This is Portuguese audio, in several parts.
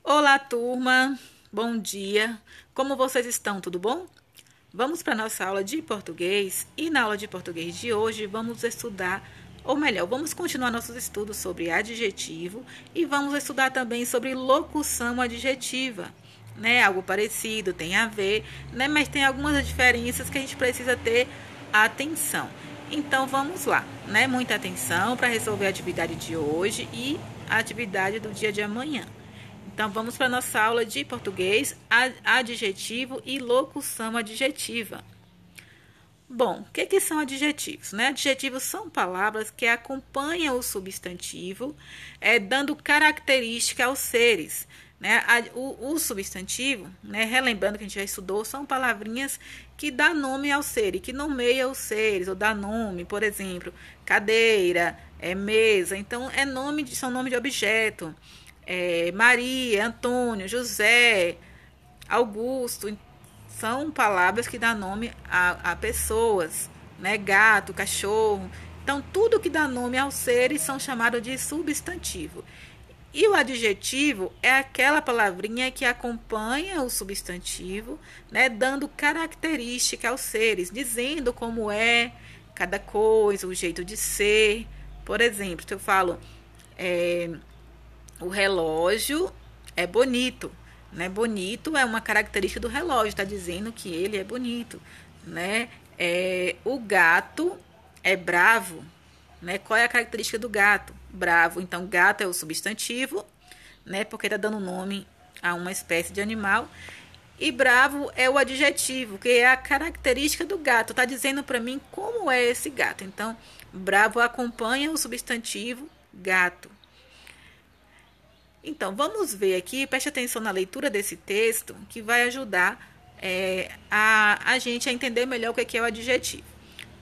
Olá, turma. Bom dia. Como vocês estão? Tudo bom? Vamos para a nossa aula de português e na aula de português de hoje vamos estudar, ou melhor, vamos continuar nossos estudos sobre adjetivo e vamos estudar também sobre locução adjetiva, né? Algo parecido, tem a ver, né? Mas tem algumas diferenças que a gente precisa ter atenção. Então vamos lá, né? Muita atenção para resolver a atividade de hoje e a atividade do dia de amanhã. Então, vamos para a nossa aula de português, adjetivo e locução adjetiva. Bom, o que são adjetivos? Né? Adjetivos são palavras que acompanham o substantivo, dando característica aos seres. Né? O substantivo, né? Relembrando que a gente já estudou, são palavrinhas que dão nome ao ser e que nomeiam os seres, ou dá nome, por exemplo, cadeira, mesa. Então, são nome de objeto. Maria, Antônio, José, Augusto, são palavras que dão nome a pessoas, né? Gato, cachorro. Então, tudo que dá nome aos seres são chamados de substantivo. E o adjetivo é aquela palavrinha que acompanha o substantivo, né? Dando característica aos seres, dizendo como é cada coisa, o jeito de ser. Por exemplo, se eu falo o relógio é bonito, né? Bonito é uma característica do relógio, está dizendo que ele é bonito, né? O gato é bravo, né? Qual é a característica do gato? Bravo. Então, gato é o substantivo, né? Porque está dando nome a uma espécie de animal. E bravo é o adjetivo, que é a característica do gato. Está dizendo para mim como é esse gato. Então, bravo acompanha o substantivo gato. Então, vamos ver aqui, preste atenção na leitura desse texto, que vai ajudar a gente a entender melhor o que é o adjetivo.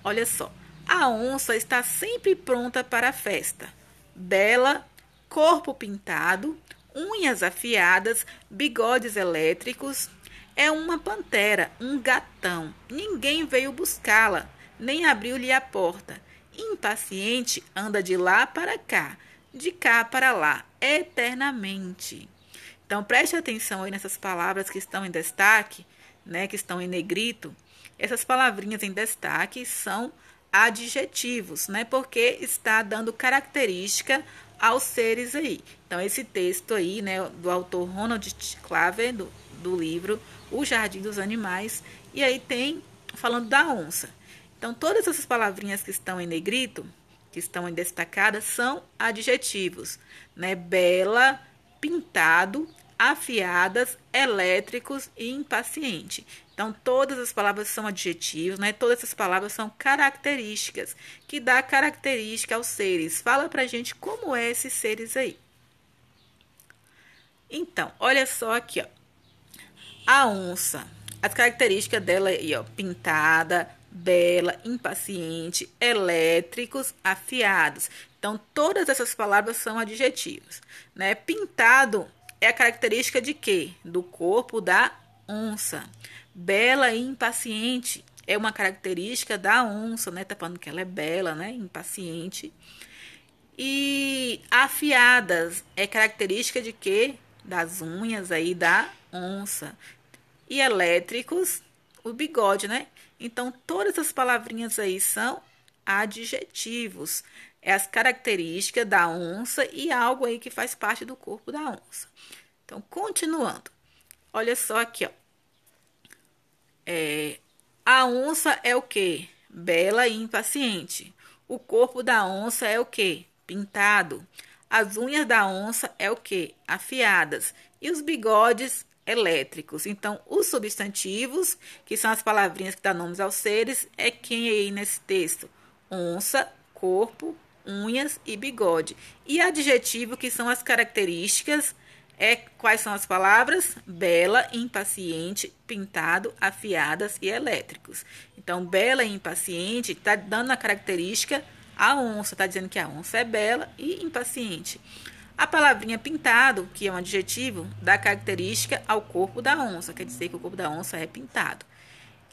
Olha só, a onça está sempre pronta para a festa. Bela, corpo pintado, unhas afiadas, bigodes elétricos. É uma pantera, um gatão. Ninguém veio buscá-la, nem abriu-lhe a porta. Impaciente, anda de lá para cá, de cá para lá, eternamente. Então, preste atenção aí nessas palavras que estão em destaque, né, que estão em negrito. Essas palavrinhas em destaque são adjetivos, né, porque está dando característica aos seres aí. Então, esse texto aí, né, do autor Ronald Claver, do livro O Jardim dos Animais, e aí tem falando da onça. Então, todas essas palavrinhas que estão em negrito, que estão em destacadas, são adjetivos, né? Bela, pintado, afiadas, elétricos e impaciente. Então, todas as palavras são adjetivos, né? Todas essas palavras são características, que dá característica aos seres. Fala pra gente como é esses seres aí. Então, olha só aqui, ó. A onça, as características dela aí, ó, pintada, bela, impaciente, elétricos, afiados. Então, todas essas palavras são adjetivos, né? Pintado é a característica de quê? Do corpo da onça. Bela e impaciente é uma característica da onça, né? Tá falando que ela é bela, né? Impaciente. E afiadas é característica de quê? Das unhas aí da onça. E elétricos, o bigode, né? Então, todas as palavrinhas aí são adjetivos. É as características da onça e algo aí que faz parte do corpo da onça. Então, continuando. Olha só aqui, ó. A onça é o quê? Bela e impaciente. O corpo da onça é o quê? Pintado. As unhas da onça é o quê? Afiadas. E os bigodes elétricos. Então, os substantivos, que são as palavrinhas que dão nomes aos seres, é quem aí nesse texto? Onça, corpo, unhas e bigode. E adjetivo, que são as características, quais são as palavras? Bela, impaciente, pintado, afiadas e elétricos. Então, bela e impaciente está dando a característica à onça, está dizendo que a onça é bela e impaciente. A palavrinha pintado, que é um adjetivo, dá característica ao corpo da onça, quer dizer que o corpo da onça é pintado.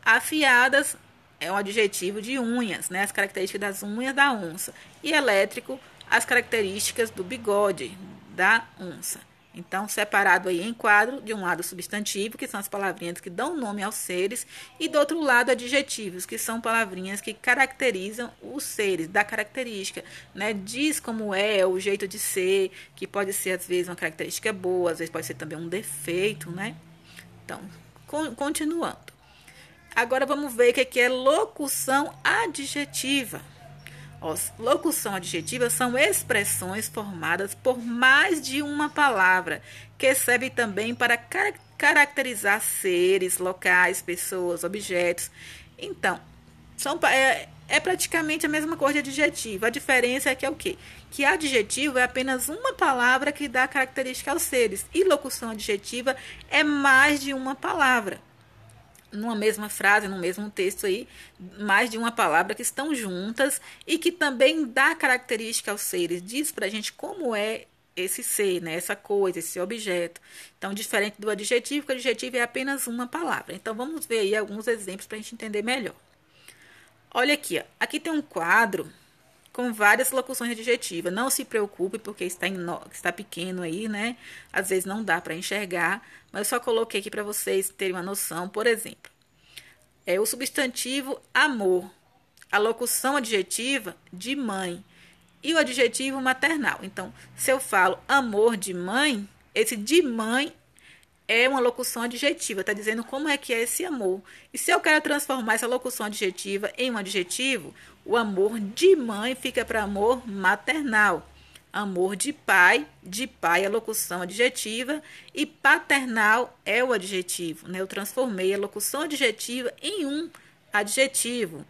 Afiadas é um adjetivo de unhas, né? As características das unhas da onça. E elétrico, as características do bigode da onça. Então, separado aí em quadro, de um lado substantivo, que são as palavrinhas que dão nome aos seres, e do outro lado adjetivos, que são palavrinhas que caracterizam os seres, dá característica, né? Diz como é, o jeito de ser, que pode ser às vezes uma característica boa, às vezes pode ser também um defeito, né? Então, continuando. Agora vamos ver o que é locução adjetiva. Locução adjetiva são expressões formadas por mais de uma palavra, que servem também para caracterizar seres, pessoas, objetos. Então, é praticamente a mesma coisa de adjetivo. A diferença é que é o quê? Que adjetivo é apenas uma palavra que dá característica aos seres, e locução adjetiva é mais de uma palavra. Numa mesma frase, no mesmo texto aí, mais de uma palavra que estão juntas e que também dá característica aos seres, diz pra gente como é esse ser, né? Essa coisa, esse objeto. Então, diferente do adjetivo, que o adjetivo é apenas uma palavra. Então, vamos ver aí alguns exemplos para a gente entender melhor. Olha aqui, ó. Aqui tem um quadro com várias locuções adjetivas. Não se preocupe, porque está pequeno aí, né? Às vezes não dá para enxergar, mas eu só coloquei aqui para vocês terem uma noção. Por exemplo, é o substantivo amor, a locução adjetiva de mãe e o adjetivo maternal. Então, se eu falo amor de mãe, esse de mãe é uma locução adjetiva, está dizendo como é que é esse amor. E se eu quero transformar essa locução adjetiva em um adjetivo, o amor de mãe fica para amor maternal. Amor de pai é a locução adjetiva e paternal é o adjetivo, né? Eu transformei a locução adjetiva em um adjetivo.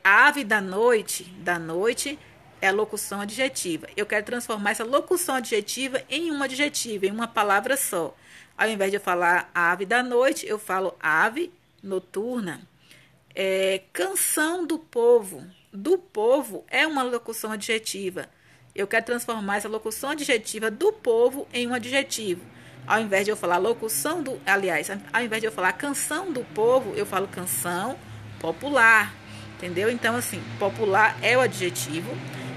Ave da noite é a locução adjetiva. Eu quero transformar essa locução adjetiva em um adjetivo, em uma palavra só. Ao invés de eu falar ave da noite, eu falo ave noturna. Canção do povo. Do povo é uma locução adjetiva. Eu quero transformar essa locução adjetiva do povo em um adjetivo. Ao invés de eu falar ao invés de eu falar canção do povo, eu falo canção popular. Entendeu? Então, assim, popular é o adjetivo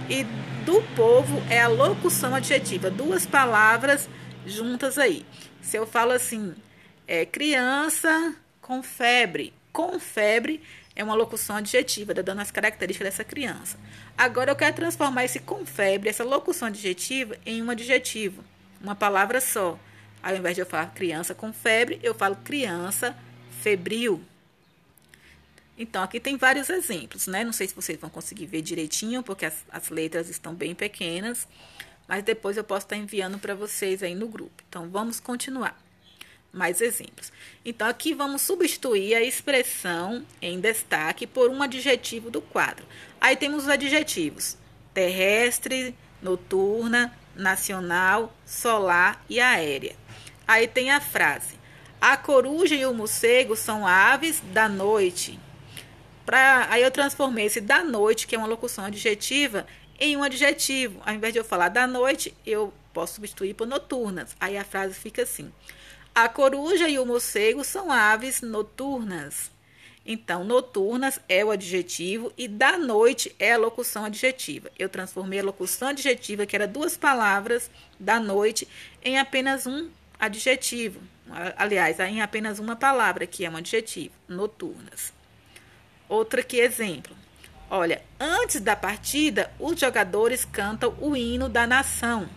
e do povo é a locução adjetiva. Duas palavras juntas aí. Se eu falo assim, criança com febre é uma locução adjetiva, dando as características dessa criança. Agora eu quero transformar esse com febre, essa locução adjetiva, em um adjetivo, uma palavra só. Ao invés de eu falar criança com febre, eu falo criança febril. Então, aqui tem vários exemplos, né? Não sei se vocês vão conseguir ver direitinho, porque as letras estão bem pequenas, mas depois eu posso estar enviando para vocês aí no grupo. Então, vamos continuar. Mais exemplos. Então, aqui vamos substituir a expressão em destaque por um adjetivo do quadro. Aí temos os adjetivos terrestre, noturna, nacional, solar e aérea. Aí tem a frase: a coruja e o morcego são aves da noite. Aí eu transformei esse da noite, que é uma locução adjetiva, em um adjetivo. Ao invés de eu falar da noite, eu posso substituir por noturnas. Aí a frase fica assim: a coruja e o morcego são aves noturnas. Então, noturnas é o adjetivo e da noite é a locução adjetiva. Eu transformei a locução adjetiva, que era duas palavras, da noite, em apenas um adjetivo. Aliás, em apenas uma palavra, que é um adjetivo, noturnas. Outro aqui exemplo. Olha, antes da partida, os jogadores cantam o hino da nação.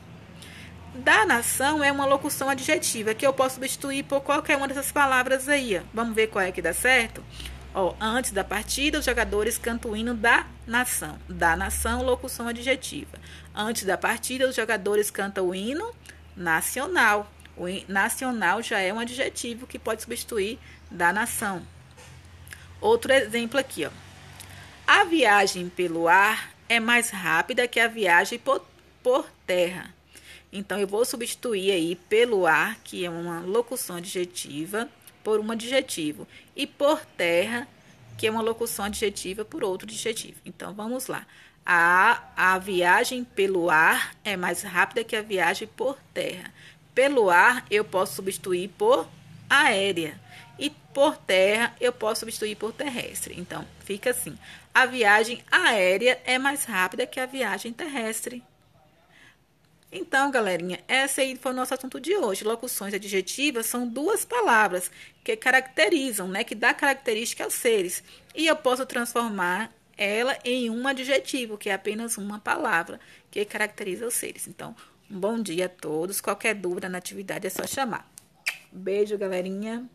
Da nação é uma locução adjetiva que eu posso substituir por qualquer uma dessas palavras aí. Ó. Vamos ver qual é que dá certo? Antes da partida, os jogadores cantam o hino da nação. Da nação, locução adjetiva. Antes da partida, os jogadores cantam o hino nacional. O nacional já é um adjetivo que pode substituir da nação. Outro exemplo aqui, ó. A viagem pelo ar é mais rápida que a viagem por terra. Então, eu vou substituir aí pelo ar, que é uma locução adjetiva, por um adjetivo. E por terra, que é uma locução adjetiva, por outro adjetivo. Então, vamos lá. A viagem pelo ar é mais rápida que a viagem por terra. Pelo ar, eu posso substituir por aérea. E por terra, eu posso substituir por terrestre. Então, fica assim. A viagem aérea é mais rápida que a viagem terrestre. Então, galerinha, esse aí foi o nosso assunto de hoje. Locuções adjetivas são duas palavras que caracterizam, né, que dá característica aos seres. E eu posso transformar ela em um adjetivo, que é apenas uma palavra que caracteriza os seres. Então, um bom dia a todos. Qualquer dúvida na atividade é só chamar. Beijo, galerinha.